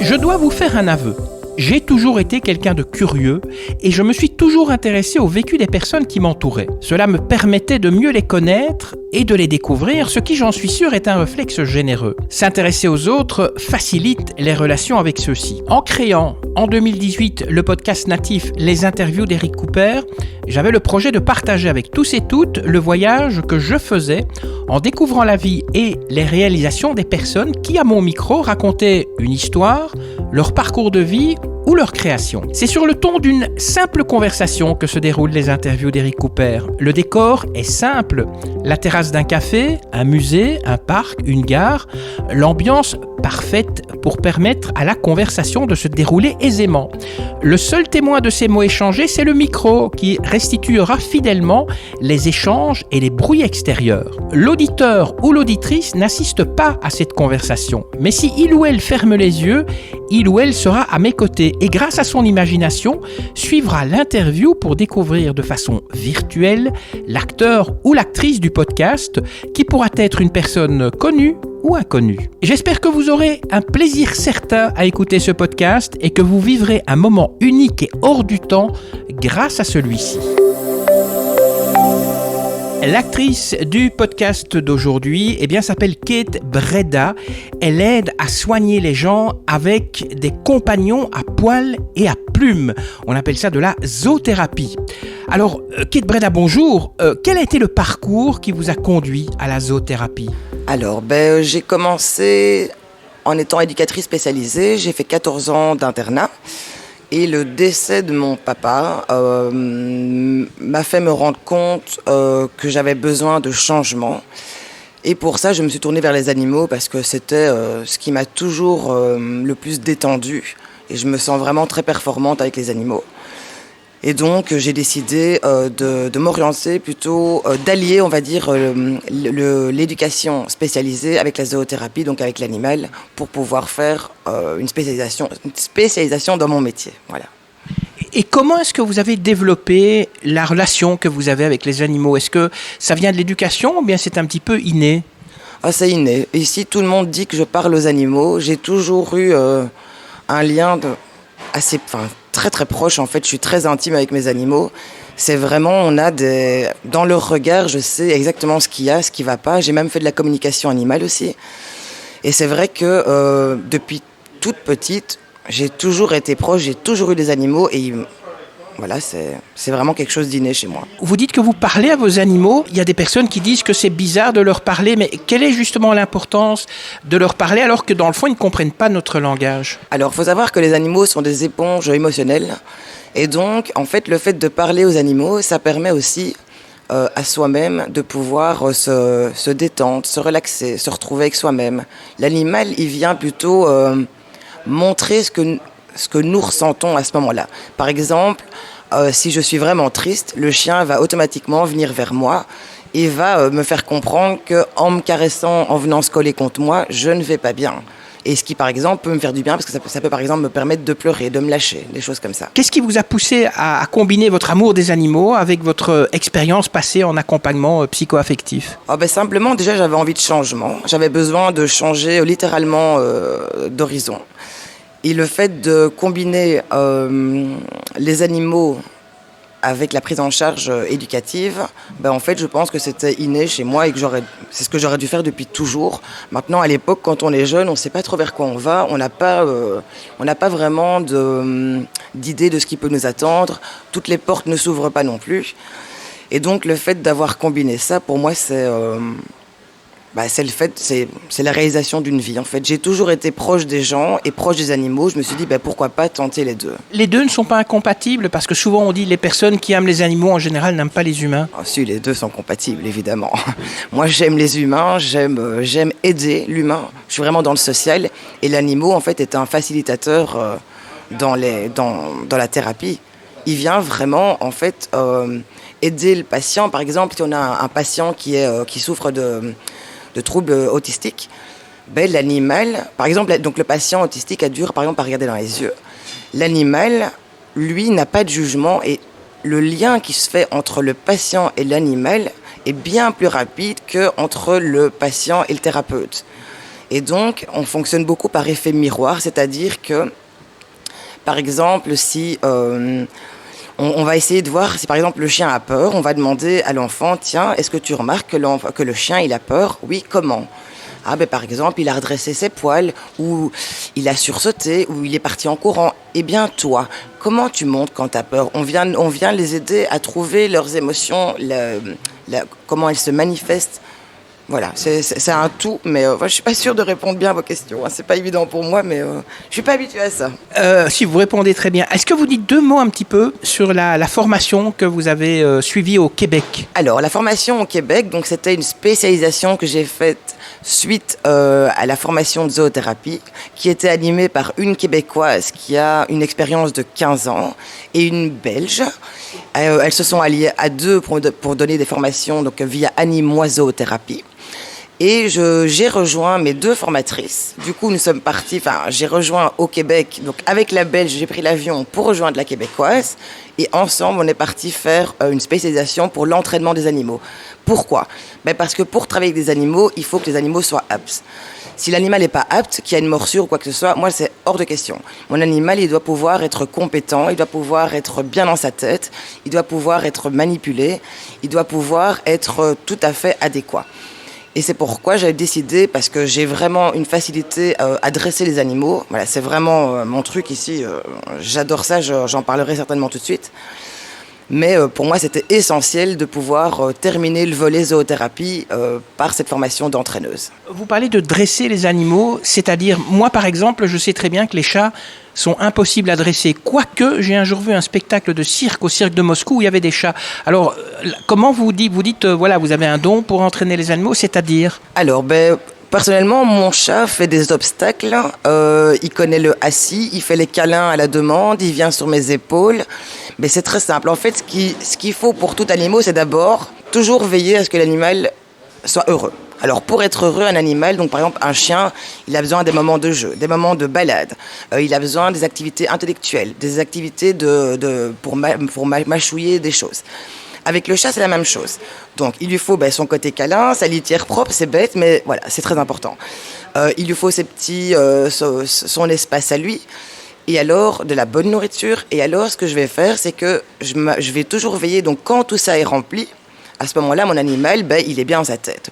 Je dois vous faire un aveu. J'ai toujours été quelqu'un de curieux et je me suis toujours intéressé au vécu des personnes qui m'entouraient. Cela me permettait de mieux les connaître et de les découvrir, ce qui, j'en suis sûr, est un réflexe généreux. S'intéresser aux autres facilite les relations avec ceux-ci. En créant, en 2018, le podcast natif Les interviews d'Eric Cooper, j'avais le projet de partager avec tous et toutes le voyage que je faisais en découvrant la vie et les réalisations des personnes qui, à mon micro, racontaient une histoire, leur parcours de vie ou leur création. C'est sur le ton d'une simple conversation que se déroulent les interviews d'Eric Cooper. Le décor est simple. La terrasse d'un café, un musée, un parc, une gare. L'ambiance parfaite pour permettre à la conversation de se dérouler aisément. Le seul témoin de ces mots échangés, c'est le micro qui restituera fidèlement les échanges et les bruits extérieurs. L'auditeur ou l'auditrice n'assiste pas à cette conversation. Mais si il ou elle ferme les yeux, il ou elle sera à mes côtés et grâce à son imagination, suivra l'interview pour découvrir de façon virtuelle l'acteur ou l'actrice du podcast qui pourra être une personne connue ou inconnue. J'espère que vous aurez un plaisir certain à écouter ce podcast et que vous vivrez un moment unique et hors du temps grâce à celui-ci. L'actrice du podcast d'aujourd'hui s'appelle Kate Breda. Elle aide à soigner les gens avec des compagnons à poils et à plumes. On appelle ça de la zoothérapie. Alors, Kate Breda, bonjour. Quel a été le parcours qui vous a conduit à la zoothérapie ? Alors, j'ai commencé en étant éducatrice spécialisée. J'ai fait 14 ans d'internat. Et le décès de mon papa m'a fait me rendre compte que j'avais besoin de changement. Et pour ça, je me suis tournée vers les animaux parce que c'était ce qui m'a toujours le plus détendue. Et je me sens vraiment très performante avec les animaux. Et donc, j'ai décidé de m'orienter plutôt, d'allier, on va dire, l'éducation spécialisée avec la zoothérapie, donc avec l'animal, pour pouvoir faire une spécialisation dans mon métier. Voilà. Et comment est-ce que vous avez développé la relation que vous avez avec les animaux ? Est-ce que ça vient de l'éducation ou bien c'est un petit peu inné ? Ah, c'est inné. Ici, tout le monde dit que je parle aux animaux. J'ai toujours eu un lien très très proche. En fait, je suis très intime avec mes animaux. C'est vraiment, dans leur regard, je sais exactement ce qu'il y a, ce qui va pas. J'ai même fait de la communication animale aussi. Et c'est vrai que depuis toute petite, j'ai toujours été proche, j'ai toujours eu des animaux et voilà, c'est vraiment quelque chose d'inné chez moi. Vous dites que vous parlez à vos animaux. Il y a des personnes qui disent que c'est bizarre de leur parler, mais quelle est justement l'importance de leur parler alors que dans le fond, ils ne comprennent pas notre langage ? Alors, il faut savoir que les animaux sont des éponges émotionnelles. Et donc, en fait, le fait de parler aux animaux, ça permet aussi à soi-même de pouvoir se détendre, se relaxer, se retrouver avec soi-même. L'animal, il vient plutôt montrer ce que nous ressentons à ce moment-là. Par exemple, si je suis vraiment triste, le chien va automatiquement venir vers moi et va me faire comprendre qu'en me caressant, en venant se coller contre moi, je ne vais pas bien. Et ce qui, par exemple, peut me faire du bien, parce que ça peut, par exemple, me permettre de pleurer, de me lâcher, des choses comme ça. Qu'est-ce qui vous a poussé à combiner votre amour des animaux avec votre expérience passée en accompagnement psycho-affectif ? Simplement, déjà, j'avais envie de changement. J'avais besoin de changer littéralement d'horizon. Et le fait de combiner les animaux avec la prise en charge éducative, en fait, je pense que c'était inné chez moi et que c'est ce que j'aurais dû faire depuis toujours. Maintenant, à l'époque, quand on est jeune, on ne sait pas trop vers quoi on va. On n'a pas vraiment d'idée de ce qui peut nous attendre. Toutes les portes ne s'ouvrent pas non plus. Et donc, le fait d'avoir combiné ça, pour moi, c'est la réalisation d'une vie. En fait, j'ai toujours été proche des gens et proche des animaux. Je me suis dit, pourquoi pas tenter les deux. Les deux ne sont pas incompatibles parce que souvent on dit les personnes qui aiment les animaux en général n'aiment pas les humains. Ah, si, les deux sont compatibles, évidemment. Moi, j'aime les humains, j'aime aider l'humain. Je suis vraiment dans le social et l'animal, en fait, est un facilitateur dans la thérapie. Il vient vraiment, en fait, aider le patient. Par exemple, si on a un patient qui souffre de troubles autistiques, l'animal, par exemple, donc le patient autistique a dur, par exemple, à regarder dans les yeux. L'animal, lui, n'a pas de jugement et le lien qui se fait entre le patient et l'animal est bien plus rapide qu'entre le patient et le thérapeute. Et donc, on fonctionne beaucoup par effet miroir, c'est-à-dire que, par exemple, si on va essayer de voir si, par exemple, le chien a peur, on va demander à l'enfant, tiens, est-ce que tu remarques que le chien, il a peur? Oui, comment? Ah ben par exemple, il a redressé ses poils, ou il a sursauté, ou il est parti en courant. Eh bien toi, comment tu montres quand tu as peur? On vient les aider à trouver leurs émotions, comment elles se manifestent. Voilà, c'est un tout, mais je suis pas sûre de répondre bien à vos questions. Hein. C'est pas évident pour moi, mais je suis pas habituée à ça. Si vous répondez très bien, est-ce que vous dites 2 mots un petit peu sur la formation que vous avez suivie au Québec? Alors, la formation au Québec, donc c'était une spécialisation que j'ai faite suite à la formation de zoothérapie, qui était animée par une Québécoise qui a une expérience de 15 ans et une Belge. Elles se sont alliées à 2 pour donner des formations donc, via Animois Zoothérapie. Et j'ai rejoint mes 2 formatrices. Du coup, nous sommes partis, j'ai rejoint au Québec. Donc, avec la Belge, j'ai pris l'avion pour rejoindre la Québécoise. Et ensemble, on est partis faire une spécialisation pour l'entraînement des animaux. Pourquoi? Parce que pour travailler avec des animaux, il faut que les animaux soient aptes. Si l'animal n'est pas apte, qu'il y a une morsure ou quoi que ce soit, moi, c'est hors de question. Mon animal, il doit pouvoir être compétent, il doit pouvoir être bien dans sa tête, il doit pouvoir être manipulé, il doit pouvoir être tout à fait adéquat. Et c'est pourquoi j'avais décidé, parce que j'ai vraiment une facilité à dresser les animaux. Voilà, c'est vraiment mon truc ici. J'adore ça, j'en parlerai certainement tout de suite. Mais pour moi, c'était essentiel de pouvoir terminer le volet zoothérapie par cette formation d'entraîneuse. Vous parlez de dresser les animaux, c'est-à-dire, moi par exemple, je sais très bien que les chats sont impossibles à dresser. Quoique, j'ai un jour vu un spectacle de cirque au cirque de Moscou où il y avait des chats. Alors, comment vous dites, voilà, vous avez un don pour entraîner les animaux, c'est-à-dire? Alors, personnellement, mon chat fait des obstacles. Il connaît le assis, il fait les câlins à la demande, il vient sur mes épaules. Mais c'est très simple. En fait, ce qu'il faut pour tout animal, c'est d'abord toujours veiller à ce que l'animal soit heureux. Alors, pour être heureux, un animal, donc par exemple un chien, il a besoin des moments de jeu, des moments de balade. Il a besoin des activités intellectuelles, des activités pour mâchouiller des choses. Avec le chat, c'est la même chose. Donc, il lui faut son côté câlin, sa litière propre, c'est bête, mais voilà, c'est très important. Il lui faut son espace à lui. Et alors, de la bonne nourriture. Et alors, ce que je vais faire, c'est que je vais toujours veiller. Donc, quand tout ça est rempli, à ce moment-là, mon animal, il est bien dans sa tête.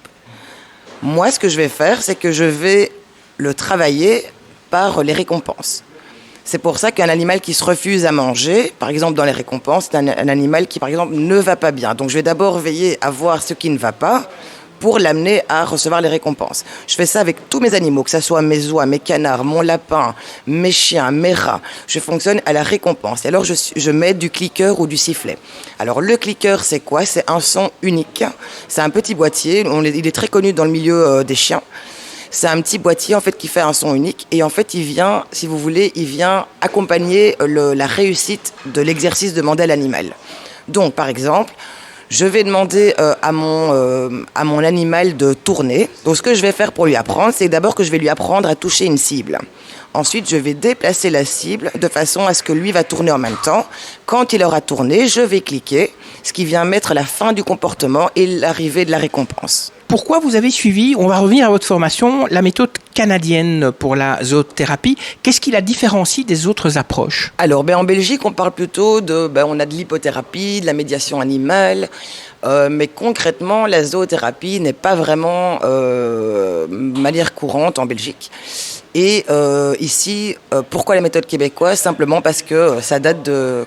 Moi, ce que je vais faire, c'est que je vais le travailler par les récompenses. C'est pour ça qu'un animal qui se refuse à manger, par exemple dans les récompenses, c'est un animal qui, par exemple, ne va pas bien. Donc, je vais d'abord veiller à voir ce qui ne va pas pour l'amener à recevoir les récompenses. Je fais ça avec tous mes animaux, que ce soit mes oies, mes canards, mon lapin, mes chiens, mes rats. Je fonctionne à la récompense. Et alors, je mets du cliqueur ou du sifflet. Alors, le cliqueur, c'est quoi? C'est un son unique. C'est un petit boîtier. Il est très connu dans le milieu des chiens. C'est un petit boîtier en fait qui fait un son unique et en fait il vient, si vous voulez, il vient accompagner la réussite de l'exercice demandé à l'animal. Donc par exemple, je vais demander à mon animal de tourner. Donc ce que je vais faire pour lui apprendre, c'est d'abord que je vais lui apprendre à toucher une cible. Ensuite, je vais déplacer la cible de façon à ce que lui va tourner en même temps. Quand il aura tourné, je vais cliquer, ce qui vient mettre la fin du comportement et l'arrivée de la récompense. Pourquoi vous avez suivi, on va revenir à votre formation, la méthode canadienne pour la zoothérapie? Qu'est-ce qui la différencie des autres approches? Alors, en Belgique, on parle plutôt on a de l'hypothérapie, de la médiation animale, mais concrètement, la zoothérapie n'est pas vraiment manière courante en Belgique. Et ici, pourquoi la méthode québécoise? Simplement parce que ça date de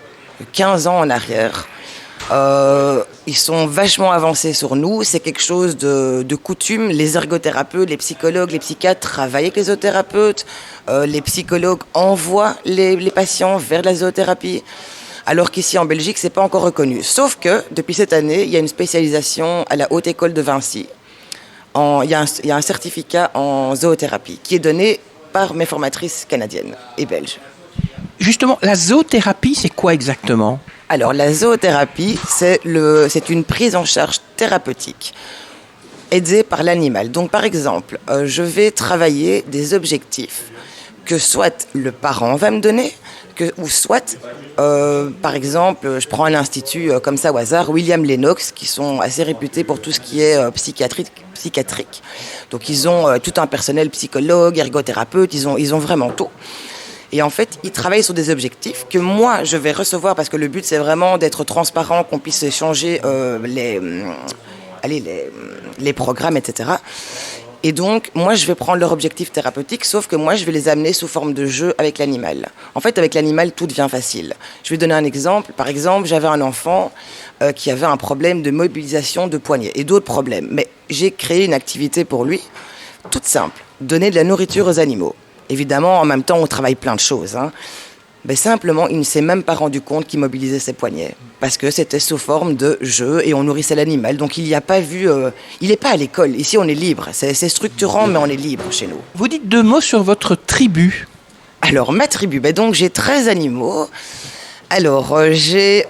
15 ans en arrière. Ils sont vachement avancés sur nous, c'est quelque chose de coutume. Les ergothérapeutes, les psychologues, les psychiatres travaillent avec les zoothérapeutes. Les psychologues envoient les patients vers la zoothérapie. Alors qu'ici en Belgique, c'est pas encore reconnu. Sauf que depuis cette année, il y a une spécialisation à la Haute École de Vinci. Il y a un certificat en zoothérapie qui est donné par mes formatrices canadiennes et belges. Justement, la zoothérapie, c'est quoi exactement? Alors, la zoothérapie, c'est une prise en charge thérapeutique aidée par l'animal. Donc, par exemple, je vais travailler des objectifs que soit le parent va me donner, ou soit, par exemple, je prends un institut comme ça au hasard, William Lennox, qui sont assez réputés pour tout ce qui est psychiatrique. Donc ils ont tout un personnel psychologue, ergothérapeute, ils ont vraiment tout. Et en fait, ils travaillent sur des objectifs que moi, je vais recevoir, parce que le but, c'est vraiment d'être transparent, qu'on puisse échanger les programmes, etc. Et donc, moi, je vais prendre leur objectif thérapeutique, sauf que moi, je vais les amener sous forme de jeu avec l'animal. En fait, avec l'animal, tout devient facile. Je vais donner un exemple. Par exemple, j'avais un enfant qui avait un problème de mobilisation de poignet et d'autres problèmes. Mais j'ai créé une activité pour lui, toute simple, donner de la nourriture aux animaux. Évidemment, en même temps, on travaille plein de choses, hein. Mais simplement, il ne s'est même pas rendu compte qu'il mobilisait ses poignets. Parce que c'était sous forme de jeu et on nourrissait l'animal. Donc il n'y a pas vu... il n'est pas à l'école. Ici, on est libre. C'est structurant, mais on est libre chez nous. Vous dites 2 mots sur votre tribu. Alors, ma tribu, donc j'ai 13 animaux. Alors, j'ai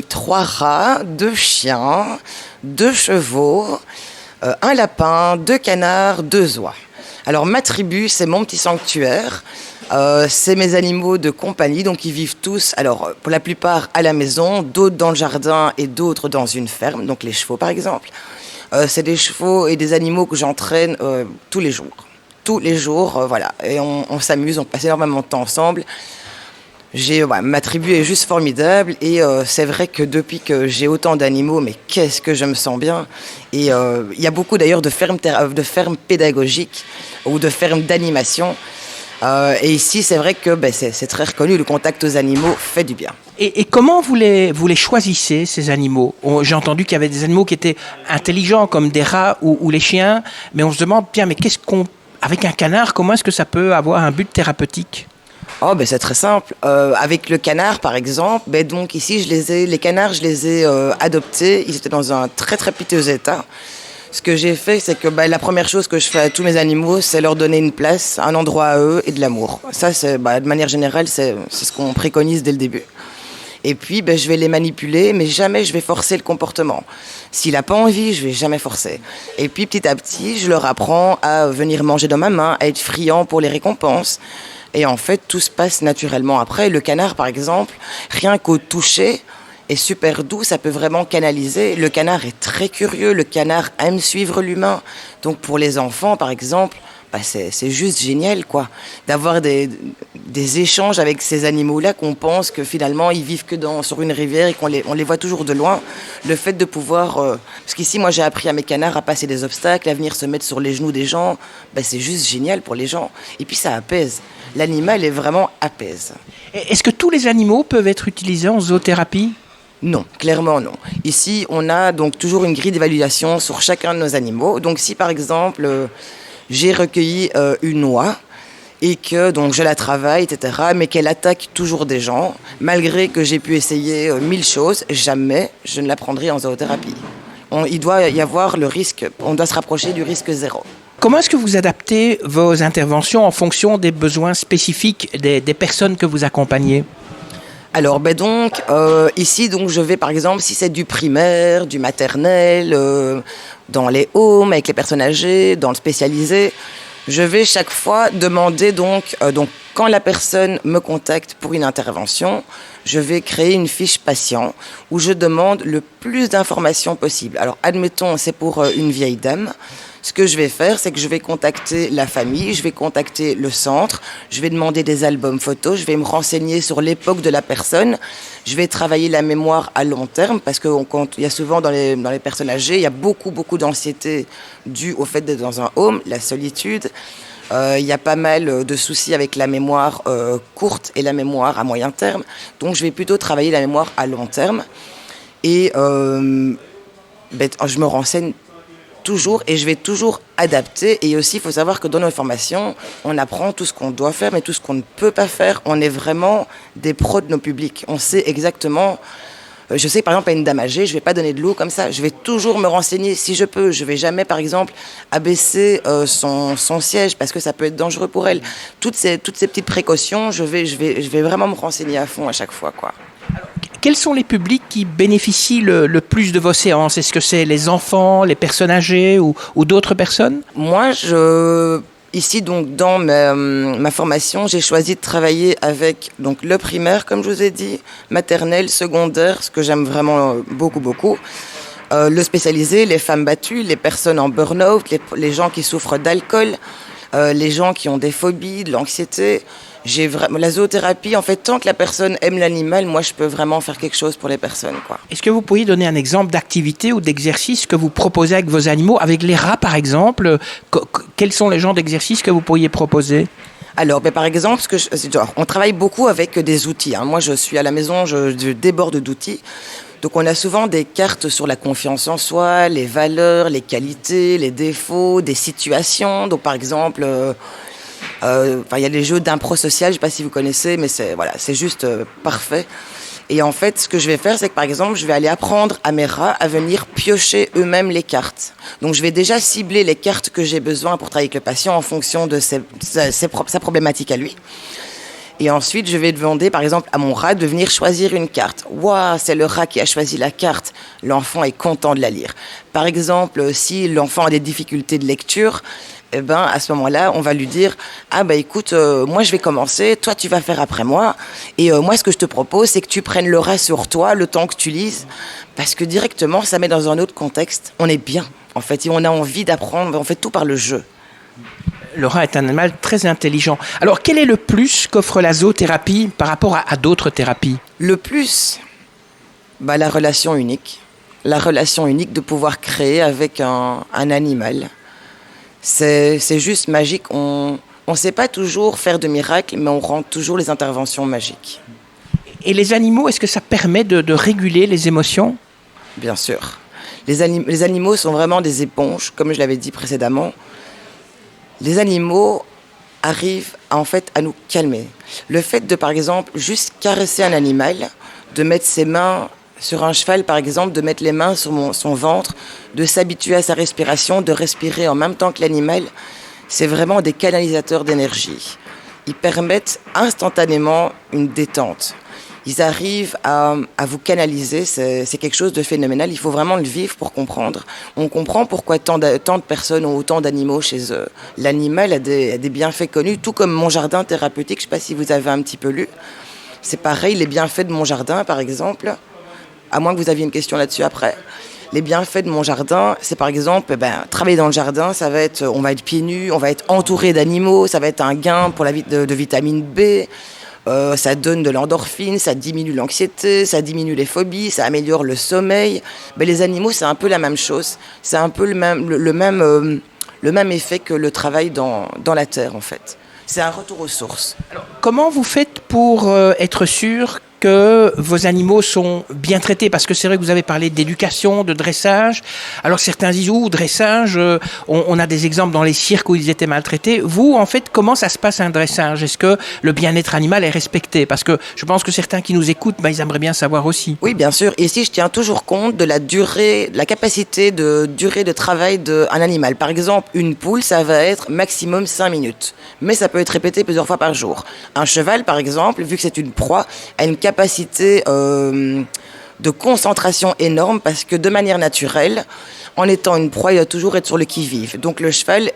3 rats, 2 chiens, 2 chevaux, 1 lapin, 2 canards, 2 oies. Alors, ma tribu, c'est mon petit sanctuaire. C'est mes animaux de compagnie, donc ils vivent tous, alors pour la plupart à la maison, d'autres dans le jardin et d'autres dans une ferme, donc les chevaux par exemple. C'est des chevaux et des animaux que j'entraîne tous les jours. Tous les jours, voilà, et on s'amuse, on passe énormément de temps ensemble. Ma tribu est juste formidable et c'est vrai que depuis que j'ai autant d'animaux, mais qu'est-ce que je me sens bien. Et il y a beaucoup d'ailleurs de fermes pédagogiques ou de fermes d'animation. Et ici, c'est vrai que c'est très reconnu, le contact aux animaux fait du bien. Et comment vous les choisissez, ces animaux ? J'ai entendu qu'il y avait des animaux qui étaient intelligents, comme des rats ou les chiens, mais on se demande bien, mais avec un canard, comment est-ce que ça peut avoir un but thérapeutique ? C'est très simple. Avec le canard, par exemple, donc ici, les canards, je les ai adoptés. Ils étaient dans un très très piteux état. Ce que j'ai fait, c'est que la première chose que je fais à tous mes animaux, c'est leur donner une place, un endroit à eux et de l'amour. Ça, de manière générale, c'est ce qu'on préconise dès le début. Et puis, je vais les manipuler, mais jamais je vais forcer le comportement. S'il n'a pas envie, je vais jamais forcer. Et puis, petit à petit, je leur apprends à venir manger dans ma main, à être friand pour les récompenses. Et en fait, tout se passe naturellement après. Le canard, par exemple, rien qu'au toucher, est super doux, ça peut vraiment canaliser. Le canard est très curieux, le canard aime suivre l'humain. Donc pour les enfants, par exemple, c'est juste génial, quoi, d'avoir des échanges avec ces animaux-là qu'on pense que finalement ils vivent que sur une rivière et qu'on les voit toujours de loin. Le fait de pouvoir... parce qu'ici, moi, j'ai appris à mes canards à passer des obstacles, à venir se mettre sur les genoux des gens. C'est juste génial pour les gens. Et puis ça apaise. L'animal est vraiment apaise. Est-ce que tous les animaux peuvent être utilisés en zoothérapie ? Non, clairement non. Ici, on a donc toujours une grille d'évaluation sur chacun de nos animaux. Donc si par exemple, j'ai recueilli une oie et que donc je la travaille, etc., mais qu'elle attaque toujours des gens, malgré que j'ai pu essayer 1000 choses, jamais je ne la prendrai en zoothérapie. Il doit y avoir le risque, on doit se rapprocher du risque 0. Comment est-ce que vous adaptez vos interventions en fonction des besoins spécifiques des personnes que vous accompagnez ? Alors ici je vais par exemple, si c'est du primaire, du maternel, dans les homes avec les personnes âgées, dans le spécialisé, je vais chaque fois demander donc quand la personne me contacte pour une intervention, je vais créer une fiche patient où je demande le plus d'informations possible. Alors admettons, c'est pour une vieille dame. Ce que je vais faire, c'est que je vais contacter la famille, je vais contacter le centre, je vais demander des albums photos, je vais me renseigner sur l'époque de la personne, je vais travailler la mémoire à long terme parce qu'il y a souvent dans les personnes âgées, il y a beaucoup d'anxiété due au fait d'être dans un home, la solitude. Il y a pas mal de soucis avec la mémoire courte et la mémoire à moyen terme. Donc je vais plutôt travailler la mémoire à long terme et je me renseigne toujours et je vais toujours adapter. Et aussi, il faut savoir que dans nos formations, on apprend tout ce qu'on doit faire, mais tout ce qu'on ne peut pas faire. On est vraiment des pros de nos publics. On sait exactement... Je sais, par exemple, à une dame âgée, je ne vais pas donner de l'eau comme ça. Je vais toujours me renseigner si je peux. Je ne vais jamais, par exemple, abaisser son siège parce que ça peut être dangereux pour elle. Toutes ces petites précautions, je vais vraiment me renseigner à fond à chaque fois, quoi. Quels sont les publics qui bénéficient le plus de vos séances ? Est-ce que c'est les enfants, les personnes âgées ou d'autres personnes ? Moi, ici, donc, dans ma formation, j'ai choisi de travailler avec donc, le primaire, comme je vous ai dit, maternelle, secondaire, ce que j'aime vraiment beaucoup, beaucoup. Le spécialisé, les femmes battues, les personnes en burn-out, les gens qui souffrent d'alcool, les gens qui ont des phobies, de l'anxiété. La zoothérapie, en fait, tant que la personne aime l'animal, moi, je peux vraiment faire quelque chose pour les personnes, quoi. Est-ce que vous pourriez donner un exemple d'activité ou d'exercice que vous proposez avec vos animaux, avec les rats par exemple? Quels sont les genres d'exercices que vous pourriez proposer? Alors, par exemple, on travaille beaucoup avec des outils. Moi, je suis à la maison, je déborde d'outils. Donc, on a souvent des cartes sur la confiance en soi, les valeurs, les qualités, les défauts, des situations. Donc, par exemple... il y a les jeux d'impro social, je ne sais pas si vous connaissez, mais c'est juste parfait. Et en fait, ce que je vais faire, c'est que par exemple, je vais aller apprendre à mes rats à venir piocher eux-mêmes les cartes. Donc, je vais déjà cibler les cartes que j'ai besoin pour travailler avec le patient en fonction de sa problématique à lui. Et ensuite, je vais demander, par exemple, à mon rat de venir choisir une carte. Waouh, c'est le rat qui a choisi la carte. L'enfant est content de la lire. Par exemple, si l'enfant a des difficultés de lecture, à ce moment-là, on va lui dire écoute, moi je vais commencer, toi tu vas faire après moi, et moi ce que je te propose, c'est que tu prennes le rat sur toi le temps que tu lises, parce que directement ça met dans un autre contexte. On est bien, en fait, et on a envie d'apprendre, on fait tout par le jeu. Le rat est un animal très intelligent. Alors, quel est le plus qu'offre la zoothérapie par rapport à d'autres thérapies? Le plus, la relation unique. La relation unique de pouvoir créer avec un animal. C'est juste magique. On ne sait pas toujours faire de miracles, mais on rend toujours les interventions magiques. Et les animaux, est-ce que ça permet de réguler les émotions? Bien sûr. Les animaux sont vraiment des éponges, comme je l'avais dit précédemment. Les animaux arrivent en fait à nous calmer. Le fait de, par exemple, juste caresser un animal, de mettre ses mains sur un cheval, par exemple, de mettre les mains sur son ventre, de s'habituer à sa respiration, de respirer en même temps que l'animal, c'est vraiment des canalisateurs d'énergie. Ils permettent instantanément une détente. Ils arrivent à vous canaliser, c'est quelque chose de phénoménal. Il faut vraiment le vivre pour comprendre. On comprend pourquoi tant de personnes ont autant d'animaux chez eux. L'animal a des bienfaits connus, tout comme Mon Jardin thérapeutique, je ne sais pas si vous avez un petit peu lu. C'est pareil, les bienfaits de Mon Jardin, par exemple, à moins que vous aviez une question là-dessus après. Les bienfaits de Mon Jardin, c'est par exemple, travailler dans le jardin, on va être pieds nus, on va être entouré d'animaux, ça va être un gain pour de vitamine B. Ça donne de l'endorphine, ça diminue l'anxiété, ça diminue les phobies, ça améliore le sommeil. Les animaux, c'est un peu la même chose. C'est un peu le même effet que le travail dans la terre, en fait. C'est un retour aux sources. Alors, comment vous faites pour être sûr que vos animaux sont bien traités? Parce que c'est vrai que vous avez parlé d'éducation, de dressage. Alors certains disent, dressage, on a des exemples dans les cirques où ils étaient maltraités. Vous, en fait, comment ça se passe un dressage? Est-ce que le bien-être animal est respecté? Parce que je pense que certains qui nous écoutent, ils aimeraient bien savoir aussi. Oui, bien sûr. Ici, je tiens toujours compte de la capacité de durée de travail d'un animal. Par exemple, une poule, ça va être maximum 5 minutes. Mais ça peut être répété plusieurs fois par jour. Un cheval, par exemple, vu que c'est une proie, a une capacité de concentration énorme parce que de manière naturelle, en étant une proie, il doit toujours être sur le qui-vive. Donc le cheval,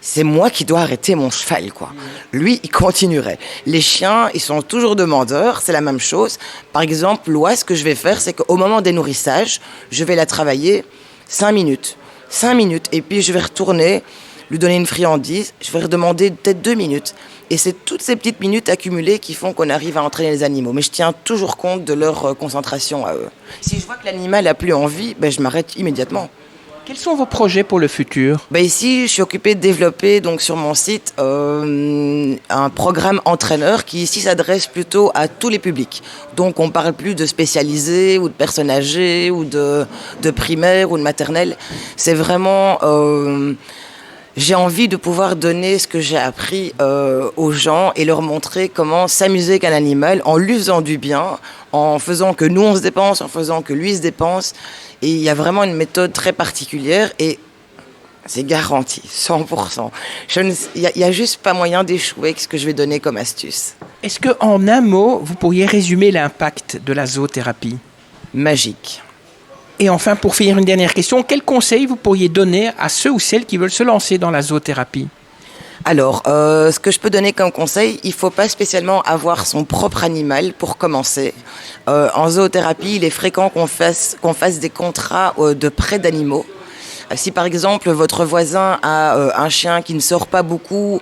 c'est moi qui dois arrêter mon cheval, quoi. Lui, il continuerait. Les chiens, ils sont toujours demandeurs, c'est la même chose. Par exemple, l'oie, ce que je vais faire, c'est qu'au moment des nourrissages, je vais la travailler 5 minutes. 5 minutes, et puis je vais retourner, lui donner une friandise, je vais redemander peut-être 2 minutes. Et c'est toutes ces petites minutes accumulées qui font qu'on arrive à entraîner les animaux. Mais je tiens toujours compte de leur concentration à eux. Si je vois que l'animal n'a plus envie, je m'arrête immédiatement. Quels sont vos projets pour le futur? Ici, je suis occupée de développer donc, sur mon site un programme entraîneur qui ici s'adresse plutôt à tous les publics. Donc on ne parle plus de spécialisés ou de personnes âgées ou de primaires ou de maternelle. C'est vraiment... j'ai envie de pouvoir donner ce que j'ai appris aux gens et leur montrer comment s'amuser avec un animal en lui faisant du bien, en faisant que nous on se dépense, en faisant que lui se dépense. Et il y a vraiment une méthode très particulière et c'est garanti, 100%. Il n'y a juste pas moyen d'échouer avec ce que je vais donner comme astuce. Est-ce qu'en un mot, vous pourriez résumer l'impact de la zoothérapie? Magique. Et enfin, pour finir, une dernière question. Quel conseil vous pourriez donner à ceux ou celles qui veulent se lancer dans la zoothérapie ? Alors, ce que je peux donner comme conseil, il ne faut pas spécialement avoir son propre animal pour commencer. En zoothérapie, il est fréquent qu'on fasse des contrats de prêt d'animaux. Si par exemple votre voisin a un chien qui ne sort pas beaucoup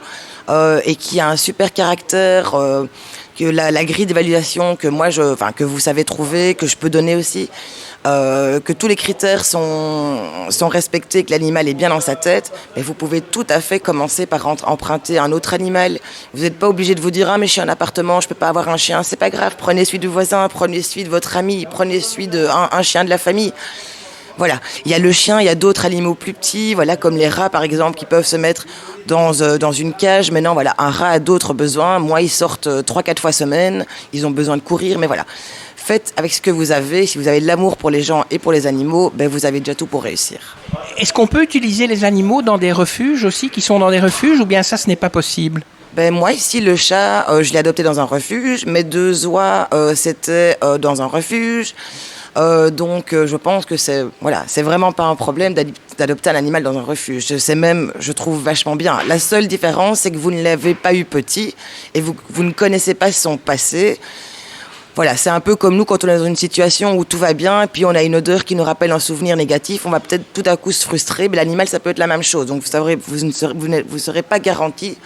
et qui a un super caractère, que la grille d'évaluation que vous savez trouver, que je peux donner aussi, que tous les critères sont respectés, que l'animal est bien dans sa tête, mais vous pouvez tout à fait commencer par emprunter un autre animal. Vous n'êtes pas obligé de vous dire « Ah, mais je suis en appartement, je ne peux pas avoir un chien ». C'est pas grave, prenez celui du voisin, prenez celui de votre ami, prenez celui d'un chien de la famille. Voilà, il y a le chien, il y a d'autres animaux plus petits, voilà, comme les rats par exemple, qui peuvent se mettre dans une cage. Maintenant, voilà, un rat a d'autres besoins. Moi, ils sortent 3-4 fois semaine, ils ont besoin de courir, mais voilà. Faites avec ce que vous avez. Si vous avez de l'amour pour les gens et pour les animaux, vous avez déjà tout pour réussir. Est-ce qu'on peut utiliser les animaux dans des refuges aussi, qui sont dans des refuges, ou bien ça, ce n'est pas possible ? Moi, ici, le chat, je l'ai adopté dans un refuge. Mes 2 oies, c'était dans un refuge. Donc je pense que c'est vraiment pas un problème d'adopter un animal dans un refuge. C'est même, je trouve, vachement bien. La seule différence, c'est que vous ne l'avez pas eu petit et vous ne connaissez pas son passé. Voilà, c'est un peu comme nous quand on est dans une situation où tout va bien et puis on a une odeur qui nous rappelle un souvenir négatif, on va peut-être tout à coup se frustrer, mais l'animal, ça peut être la même chose. Donc vous ne serez pas garanti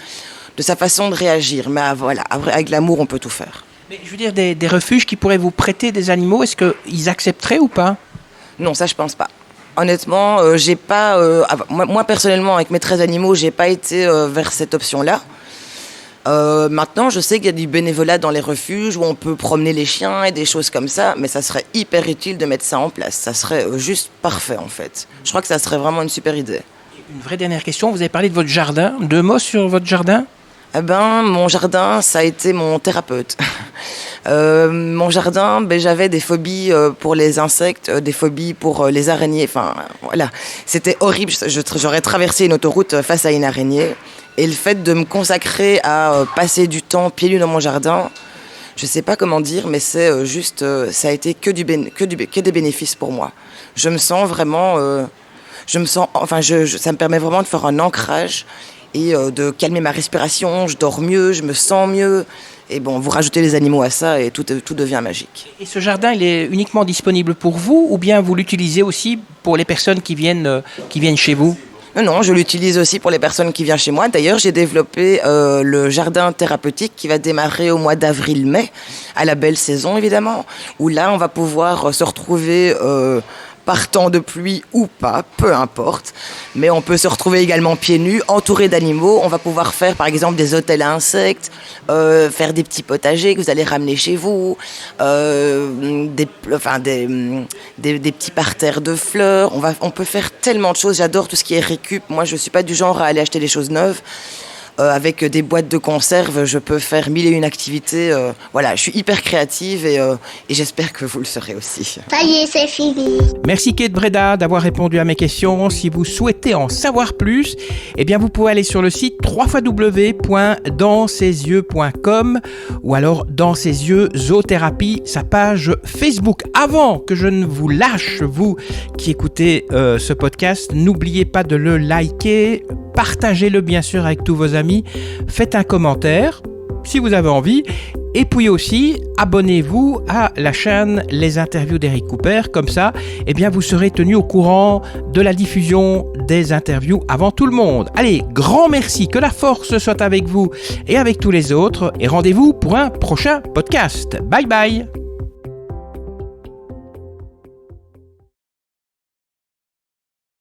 de sa façon de réagir. Mais voilà, avec l'amour, on peut tout faire. Mais je veux dire, des refuges qui pourraient vous prêter des animaux, est-ce qu'ils accepteraient ou pas ? Non, ça, je pense pas. Honnêtement, j'ai pas. Moi, personnellement, avec mes 13 animaux, j'ai pas été vers cette option-là. Maintenant, je sais qu'il y a du bénévolat dans les refuges où on peut promener les chiens et des choses comme ça, mais ça serait hyper utile de mettre ça en place. Ça serait juste parfait, en fait. Je crois que ça serait vraiment une super idée. Une vraie dernière question, vous avez parlé de votre jardin. 2 mots sur votre jardin ? Mon jardin, ça a été mon thérapeute. Mon jardin, j'avais des phobies pour les insectes, des phobies pour les araignées. Enfin, voilà, c'était horrible. J'aurais traversé une autoroute face à une araignée. Et le fait de me consacrer à passer du temps pieds nus dans mon jardin, je sais pas comment dire, mais c'est juste, ça a été que des bénéfices pour moi. Je me sens vraiment, ça me permet vraiment de faire un ancrage et de calmer ma respiration. Je dors mieux, je me sens mieux. Et bon, vous rajoutez les animaux à ça et tout devient magique. Et ce jardin, il est uniquement disponible pour vous ou bien vous l'utilisez aussi pour les personnes qui viennent chez vous ? Non, je l'utilise aussi pour les personnes qui viennent chez moi. D'ailleurs, j'ai développé le jardin thérapeutique qui va démarrer au mois d'avril-mai, à la belle saison évidemment, où là, on va pouvoir se retrouver par temps de pluie ou pas, peu importe. Mais on peut se retrouver également pieds nus, entourés d'animaux. On va pouvoir faire par exemple des hôtels à insectes, faire des petits potagers que vous allez ramener chez vous, des petits parterres de fleurs. On peut faire tellement de choses. J'adore tout ce qui est récup. Moi, je ne suis pas du genre à aller acheter des choses neuves. Avec des boîtes de conserve, je peux faire 1001 activités. Voilà, je suis hyper créative et j'espère que vous le serez aussi. Ça y est, c'est fini. Merci Kate Breda d'avoir répondu à mes questions. Si vous souhaitez en savoir plus, vous pouvez aller sur le site www.dansesyeux.com ou alors Dans ses yeux zoothérapie, sa page Facebook. Avant que je ne vous lâche, vous qui écoutez ce podcast, n'oubliez pas de le liker, partagez-le bien sûr avec tous vos amis, faites un commentaire si vous avez envie et puis aussi abonnez-vous à la chaîne Les Interviews d'Eric Cooper, comme ça vous serez tenu au courant de la diffusion des interviews avant tout le monde. Allez, grand merci, que la force soit avec vous et avec tous les autres et rendez-vous pour un prochain podcast. Bye bye.